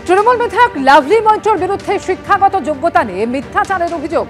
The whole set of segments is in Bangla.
তৃণমূল বিধায়ক লাভলি মৈত্রর বিরুদ্ধে শিক্ষাগত যোগ্যতা নিয়ে মিথ্যাচারের অভিযোগ।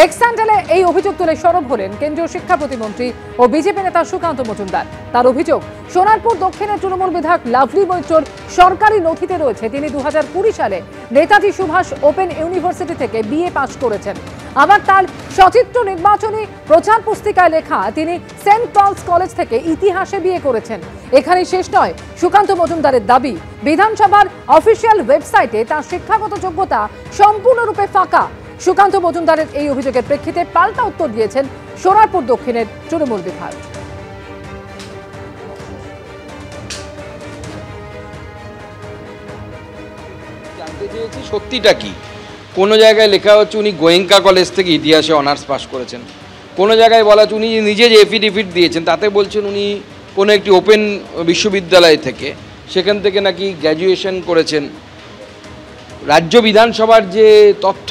এক্স স্যান্ডেলে এই অভিযোগ তুলে সরব হলেন কেন্দ্রীয় শিক্ষা প্রতিমন্ত্রী ও বিজেপি নেতা সুকান্ত মজুমদার। তার অভিযোগ, সোনারপুর দক্ষিণের তৃণমূল বিধায়ক লাভলি মৈত্রর সরকারি নথিতে রয়েছে তিনি 2020 সালে নেতাজি সুভাষ ওপেন ইউনিভার্সিটি থেকে বিএ পাশ করেছেন। আবার তার সচিত্র নির্বাচনী প্রচার পুস্তিকায় লেখা তিনি সেন্ট পলস কলেজ থেকে ইতিহাসে বিএ করেছেন। এখানেই শেষ নয়, সুকান্ত মজুমদারের দাবি বিধানসভার অফিসিয়াল ওয়েবসাইটে তার শিক্ষাগত যোগ্যতা সম্পূর্ণরূপে ফাঁকা। সুকান্ত মজুমদারের এই অভিযোগের প্রেক্ষিতে পাল্টা উত্তর দিয়েছেন সোনারপুর দক্ষিণের তৃণমূল বিধায়ক। জানতে চেয়েছি সত্যিটা কি। কোনো জায়গায় লেখা হচ্ছে উনি গোয়েঙ্কা কলেজ থেকে ইতিহাসে অনার্স পাস করেছেন, কোনো জায়গায় বলা হচ্ছে উনি নিজে যে এফিডেভিট দিয়েছেন তাতে বলছেন উনি কোনো একটি ওপেন বিশ্ববিদ্যালয় থেকে সেখান থেকে নাকি গ্র্যাজুয়েশন করেছেন। রাজ্য বিধানসভার যে তথ্য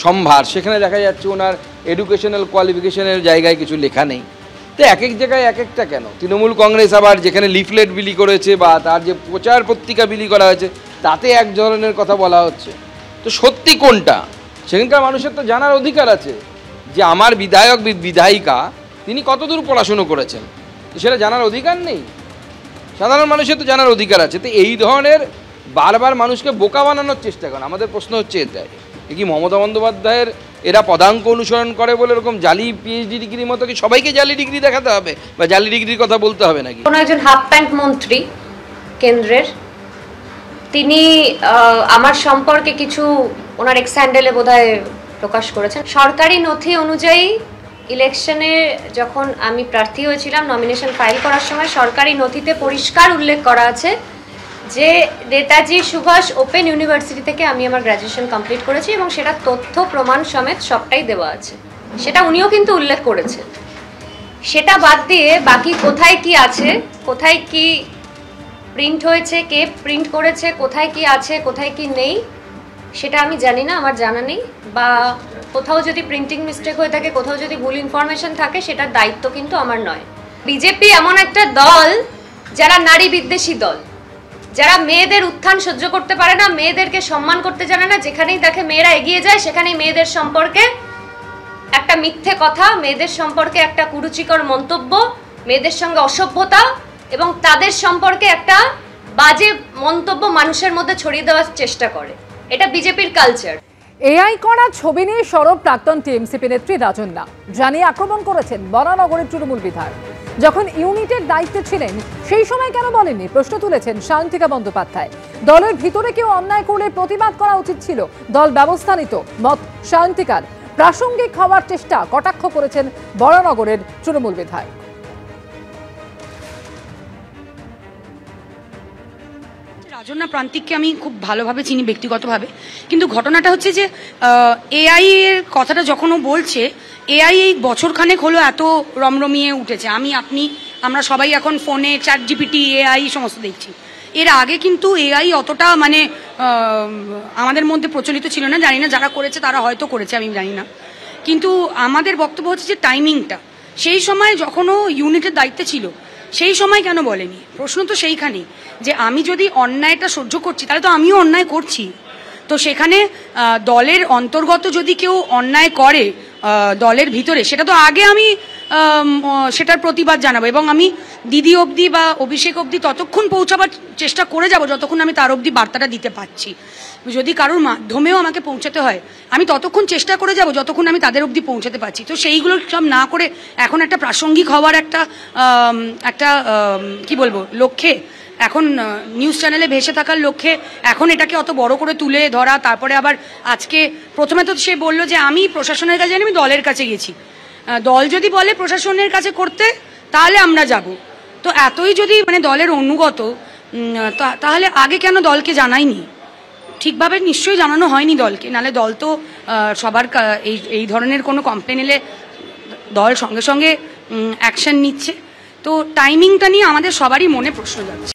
সম্ভার সেখানে দেখা যাচ্ছে ওনার এডুকেশনাল কোয়ালিফিকেশনের জায়গায় কিছু লেখা নেই। তো এক এক জায়গায় এক একটা কেন? তৃণমূল কংগ্রেস আবার যেখানে লিফলেট বিলি করেছে বা তার যে প্রচার পত্রিকা বিলি করা হয়েছে তাতে এক ধরনের কথা বলা হচ্ছে। তো সত্যি কোনটা সেখানকার মানুষের তো জানার অধিকার আছে যে আমার বিধায়ক বিধায়িকা তিনি কতদূর পড়াশুনো করেছেন, সেটা জানার অধিকার নেই? সাধারণ মানুষের তো জানার অধিকার আছে। তো এই ধরনের বারবার মানুষকে বোকা বানানোর চেষ্টা করেন। আমাদের প্রশ্ন হচ্ছে এটাই, কি মমতা বন্দ্যোপাধ্যায়ের এরা পদাঙ্ক অনুসরণ করে বলে এরকম জালি পিএইচডি ডিগ্রির মতো কি সবাইকে জালি ডিগ্রি দেখাতে হবে বা জালি ডিগ্রির কথা বলতে হবে নাকি? কোন একজন হাফ প্যান্ট মন্ত্রী কেন্দ্রের তিনি আমার সম্পর্কে কিছু ওনার এক্স হ্যান্ডেলে বোধহয় প্রকাশ করেছেন। সরকারি নথি অনুযায়ী ইলেকশনে যখন আমি প্রার্থী হয়েছিলাম, নমিনেশন ফাইল করার সময় সরকারি নথিতে পরিষ্কার উল্লেখ করা আছে যে নেতাজি সুভাষ ওপেন ইউনিভার্সিটি থেকে আমি আমার গ্র্যাজুয়েশন কমপ্লিট করেছি এবং সেটা তথ্য প্রমাণ সমেত সবটাই দেওয়া আছে। সেটা উনিও কিন্তু উল্লেখ করেছেন। সেটা বাদ দিয়ে বাকি কোথায় কি আছে, কোথায় কি প্রিন্ট হয়েছে, কে প্রিন্ট করেছে, কোথায় কি আছে কোথায় কি নেই সেটা আমি জানি না, আমার জানা নেই। বা কোথাও যদি প্রিন্টিং মিস্টেক হয়ে থাকে, কোথাও যদি ভুল ইনফরমেশন থাকে, সেটার দায়িত্ব কিন্তু আমার নয়। বিজেপি এমন একটা দল যারা নারী বিদ্বেষী দল, যারা মেয়েদের উত্থান সহ্য করতে পারে না, মেয়েদেরকে সম্মান করতে জানে না। যেখানেই দেখে মেয়েরা এগিয়ে যায় সেখানেই মেয়েদের সম্পর্কে একটা মিথ্যে কথা, মেয়েদের সম্পর্কে একটা কুরুচিকর মন্তব্য, মেয়েদের সঙ্গে অসভ্যতা এবং তাদের সম্পর্কে একটা বাজে মন্তব্য মানুষের মধ্যে ছড়িয়ে দেওয়ার চেষ্টা করে। এটা বিজেপির কালচার। এআই করা ছবি নিয়ে সরব প্রাক্তন টিএমসিপি নেত্রী রাজন্যা জানিয়ে আক্রমণ করেছেন বরানগরের তৃণমূল বিধায়ক। যখন ইউনিটের দায়িত্বে ছিলেন সেই সময় কেন বলেননি প্রশ্ন তুলেছেন সায়ন্তিকা বন্দ্যোপাধ্যায়। দলের ভিতরে কেউ অন্যায় করলে প্রতিবাদ করা উচিত ছিল, দল ব্যবস্থা নিত, মত সায়ন্তিকার। প্রাসঙ্গিক হওয়ার চেষ্টা কটাক্ষ করেছেন বরানগরের তৃণমূল বিধায়ক। রাজন্যা প্রান্তিককে আমি খুব ভালোভাবে চিনি ব্যক্তিগতভাবে, কিন্তু ঘটনাটা হচ্ছে যে এআই এর কথাটা যখন ও বলছে, এআই এই বছরখানেক হলো এত রমরমিয়ে উঠেছে। আমরা সবাই এখন ফোনে চ্যাট জিপিটি, এআই সমস্ত দেখছি। এর আগে কিন্তু এআই অতটা আমাদের মধ্যে প্রচলিত ছিল না। জানি না যারা করেছে তারা হয়তো করেছে, আমি জানি না। কিন্তু আমাদের বক্তব্য হচ্ছে যে টাইমিংটা, সেই সময় যখন ও ইউনিটের দায়িত্বে ছিল সেই সময় কেন বলেনি? প্রশ্ন তো সেইখানেই যে আমি যদি অন্যায়টা সহ্য করছি তাহলে তো আমিও অন্যায় করছি। তো সেখানে দলের অন্তর্গত যদি কেউ অন্যায় করে দলের ভিতরে, সেটা তো আগে আমি সেটার প্রতিবাদ জানাবো এবং আমি দিদি অবধি বা অভিষেক অবধি ততক্ষণ পৌঁছাবার চেষ্টা করে যাব যতক্ষণ আমি তার অবধি বার্তাটা দিতে পারছি। যদি কারোর মাধ্যমেও আমাকে পৌঁছাতে হয় আমি ততক্ষণ চেষ্টা করে যাব যতক্ষণ আমি তাদের অবধি পৌঁছাতে পারছি। তো সেইগুলো সব না করে এখন একটা প্রাসঙ্গিক হওয়ার একটা কি বলবো লক্ষ্যে, এখন নিউজ চ্যানেলে ভেসে থাকার লক্ষ্যে এখন এটাকে অত বড় করে তুলে ধরা। তারপরে আবার আজকে প্রথমে তো সে বললো যে আমি প্রশাসনের কাছে আমি দলের কাছে গেছি। দল যদি বলে প্রশাসনের কাছে করতে তাহলে আমরা যাব। তো এতই যদি দলের অনুগত, তাহলে আগে কেন দলকে জানায়নি? ঠিকভাবে নিশ্চয়ই জানানো হয়নি দলকে, নাহলে দল তো সবার এই ধরনের কোনো কমপ্লেন এলে দল সঙ্গে সঙ্গে অ্যাকশন নিচ্ছে। তো টাইমিংটা নিয়ে আমাদের সবারই মনে প্রশ্ন যাচ্ছে।